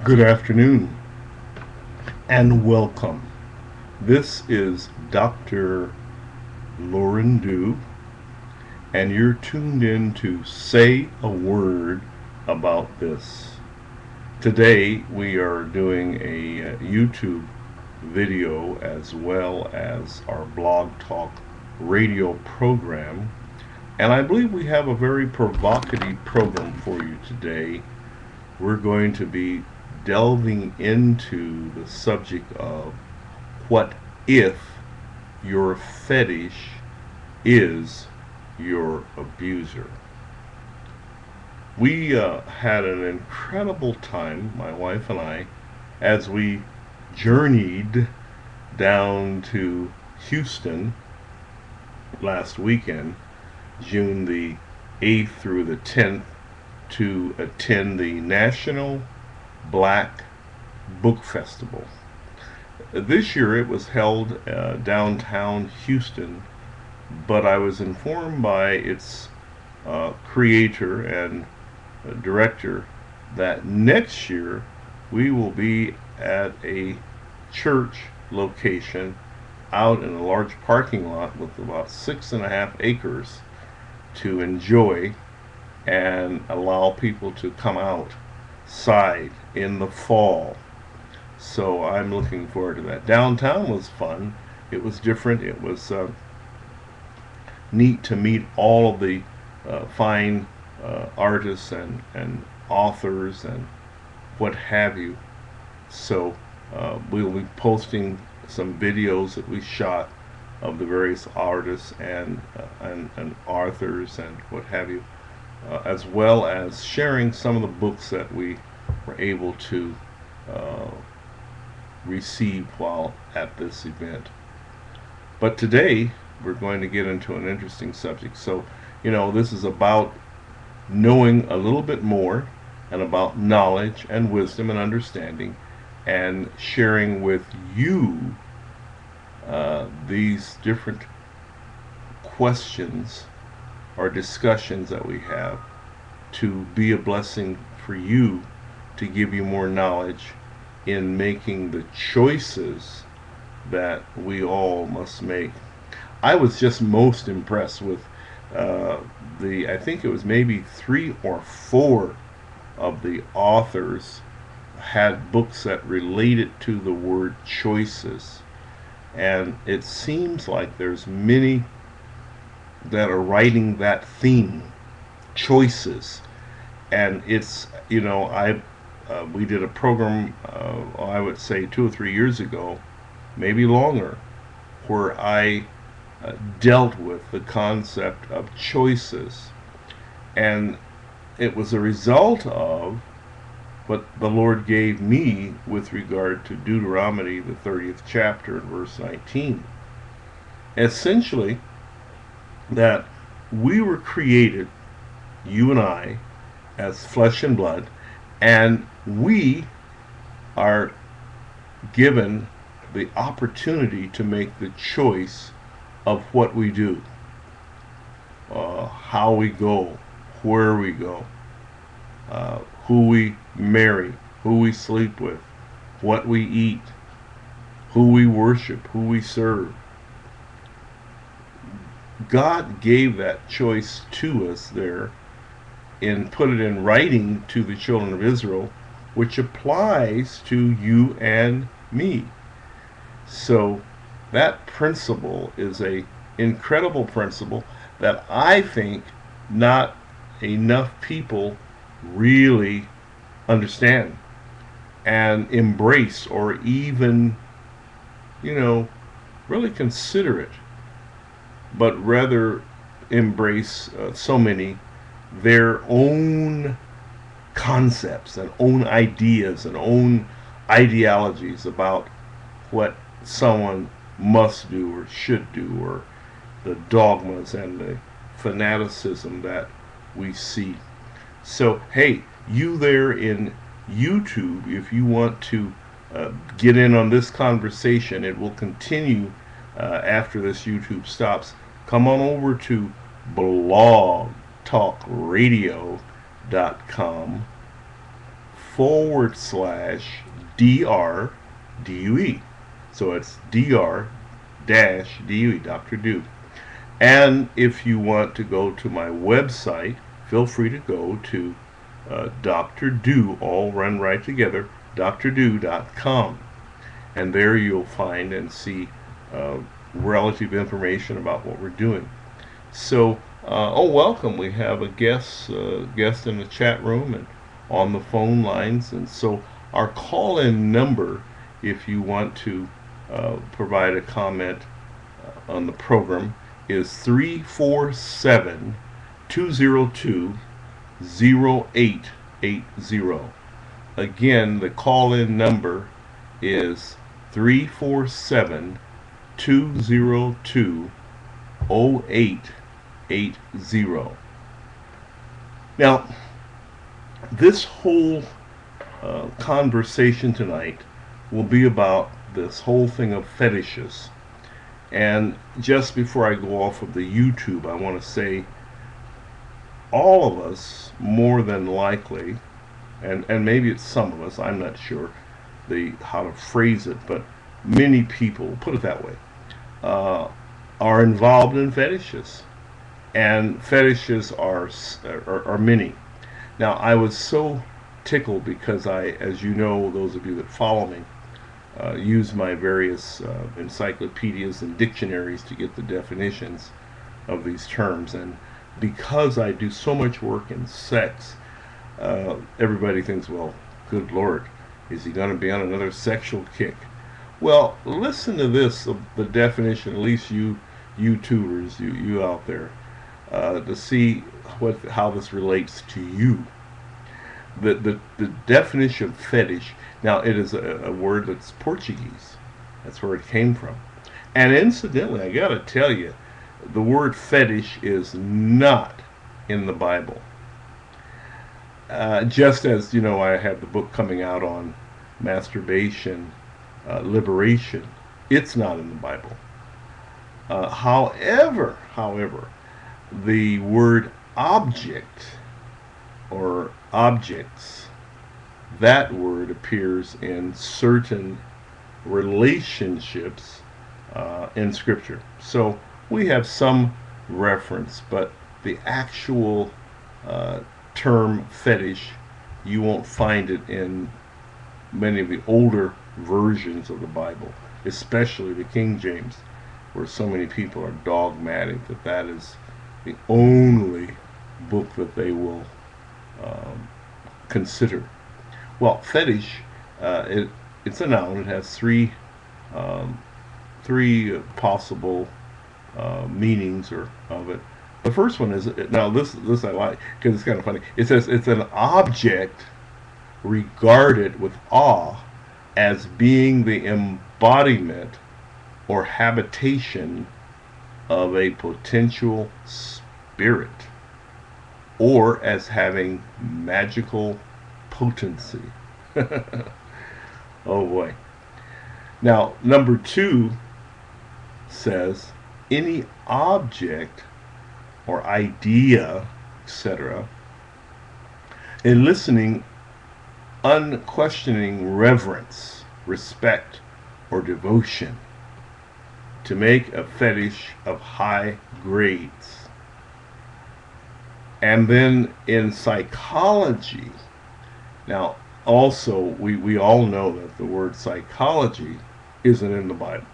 Good afternoon and welcome. This is Dr. Lauren Dew, and you're tuned in to Say a Word About This. Today we are doing a YouTube video as well as our blog talk radio program, and I believe we have a very provocative program for you today. We're going to be delving into the subject of what if your fetish is your abuser. We had an incredible time, my wife and I, as we journeyed down to Houston last weekend, June the 8th through the 10th, to attend the National Black Book Festival. This year it was held downtown Houston, but I was informed by its creator and director that next year we will be at a church location out in a large parking lot with about 6.5 acres to enjoy and allow people to come outside in the fall. So I'm looking forward to that. Downtown was fun. It was different. It was neat to meet all of the fine artists and authors and what have you. So we'll be posting some videos that we shot of the various artists and authors and what have you, as well as sharing some of the books that we were able to receive while at this event. But today we're going to get into an interesting subject. So, this is about knowing a little bit more and about knowledge and wisdom and understanding and sharing with you these different questions or discussions that we have to be a blessing for you, to give you more knowledge in making the choices that we all must make. I was just most impressed with I think it was maybe 3 or 4 of the authors had books that related to the word choices, and it seems like there's many that are writing that theme, choices. And it's, we did a program, I would say 2 or 3 years ago, maybe longer, where I dealt with the concept of choices. And it was a result of what the Lord gave me with regard to Deuteronomy, the 30th chapter, and verse 19. Essentially, that we were created, you and I, as flesh and blood, and we are given the opportunity to make the choice of what we do, how we go, where we go, who we marry, who we sleep with, what we eat, who we worship, who we serve. God gave that choice to us there and put it in writing to the children of Israel, which applies to you and me. So that principle is a incredible principle that I think not enough people really understand and embrace, or even, really consider it, but rather embrace so many their own concepts and own ideas and own ideologies about what someone must do or should do, or the dogmas and the fanaticism that we see. So, hey, you there in YouTube, if you want to get in on this conversation, it will continue after this YouTube stops. Come on over to blogtalkradio.com /DRDUE. So it's DR-DUE, Dr. Do. And if you want to go to my website, feel free to go to Dr. Do, all run right together, drdo.com. And there you'll find and see relative information about what we're doing. So, welcome. We have a guest in the chat room and on the phone lines. And so our call-in number, if you want to provide a comment on the program, is 347-202-0880. Again, the call-in number is 347-202-0880. Now, this whole conversation tonight will be about this whole thing of fetishes. And just before I go off of the YouTube, I want to say all of us, more than likely, and maybe it's some of us, I'm not sure how to phrase it, but many people, put it that way, are involved in fetishes. And fetishes are many. Now, I was so tickled because as you know, those of you that follow me, use my various encyclopedias and dictionaries to get the definitions of these terms. And because I do so much work in sex, everybody thinks, well, good Lord, is he going to be on another sexual kick? Well, listen to this, the definition, at least you YouTubers, you out there, to see how this relates to you. The definition of fetish, now it is a word that's Portuguese. That's where it came from. And incidentally, I gotta tell you, the word fetish is not in the Bible. Just as, you know, I have the book coming out on masturbation, liberation. It's not in the Bible. However, the word object or objects, that word appears in certain relationships in Scripture. So we have some reference, but the actual term fetish, you won't find it in many of the older versions of the Bible, especially the King James, where so many people are dogmatic that is the only book that they will consider. Well, fetish, it's a noun. It has three possible meanings of it. The first one is, now this I like because it's kind of funny. It says it's an object regarded with awe as being the embodiment or habitation of a potential spirit, or as having magical potency. Oh boy. Now, number 2 says any object or idea, etc., eliciting unquestioning reverence, respect, or devotion, to make a fetish of high grades. And then in psychology, now also we all know that the word psychology isn't in the Bible.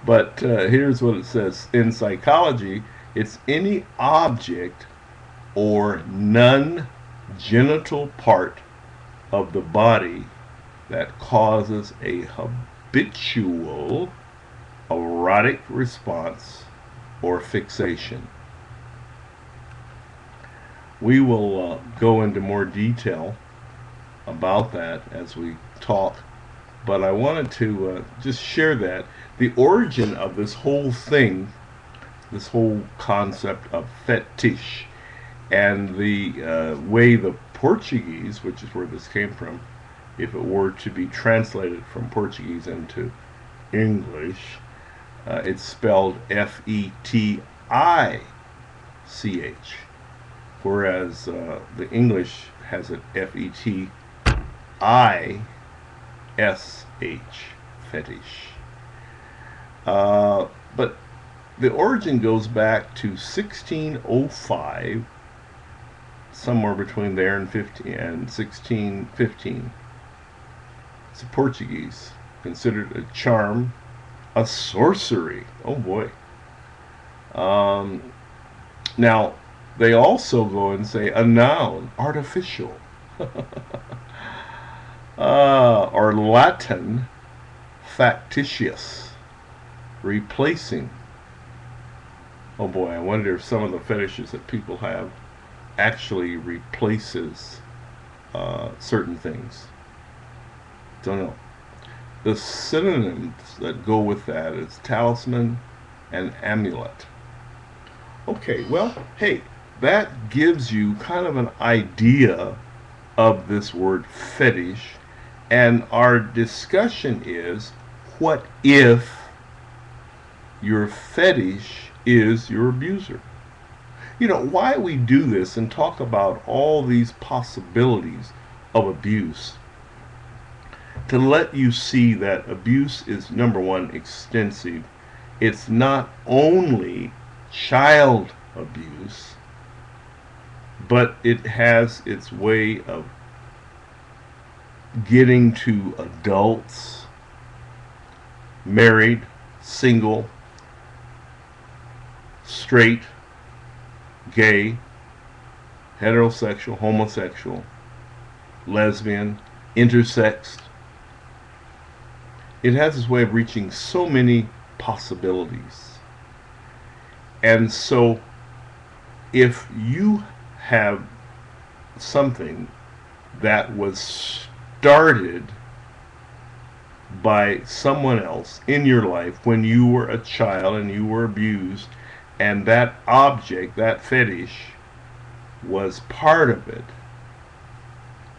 But here's what it says. In psychology, it's any object or non-genital part of the body that causes a habitual erotic response or fixation. We will go into more detail about that as we talk, but I wanted to just share that. The origin of this whole thing, this whole concept of fetish, and the way the Portuguese, which is where this came from, if it were to be translated from Portuguese into English, it's spelled F-E-T-I-C-H, whereas the English has it Fetish, fetish. But the origin goes back to 1605, somewhere between there and 1615. It's a Portuguese, considered a charm, a sorcery. Oh boy. Now, they also go and say a noun, artificial. Or Latin, factitious, replacing. Oh boy, I wonder if some of the fetishes that people have actually replaces certain things. Don't know. The synonyms that go with that is talisman and amulet. Okay, well, hey, that gives you kind of an idea of this word fetish, and our discussion is, what if your fetish is your abuser? You know, why we do this and talk about all these possibilities of abuse, to let you see that abuse is, number one, extensive. It's not only child abuse, but it has its way of getting to adults, married, single, straight, gay, heterosexual, homosexual, lesbian, intersexed. It has its way of reaching so many possibilities. And so if you have something that was started by someone else in your life when you were a child and you were abused, and that object, that fetish, was part of it,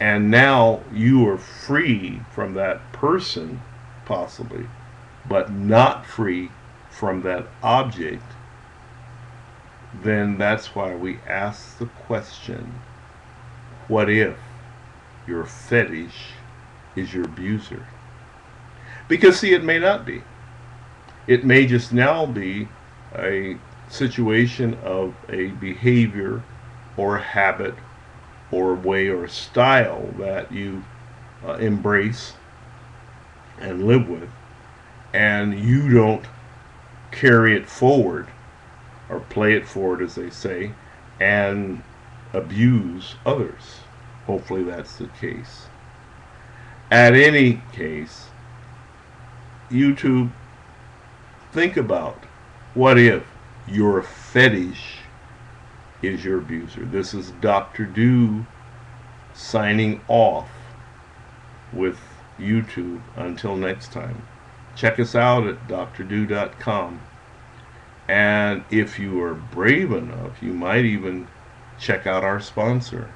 and now you are free from that person, possibly, but not free from that object, then that's why we ask the question, what if your fetish is your abuser? Because, see, it may not be. It may just now be a situation of a behavior or a habit or a way or a style that you embrace and live with, and you don't carry it forward or play it forward, as they say, and abuse others. Hopefully that's the case. At any case, YouTube, think about, what if your fetish is your abuser? This is Dr. Do signing off with YouTube. Until next time, check us out at drdo.com. And if you are brave enough, you might even check out our sponsor,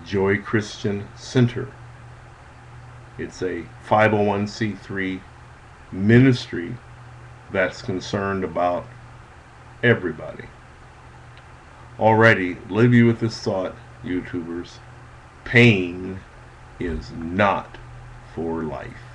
Joy Christian Center. It's a 501c3 ministry that's concerned about everybody. Alrighty, leave you with this thought, YouTubers. Pain is not for life.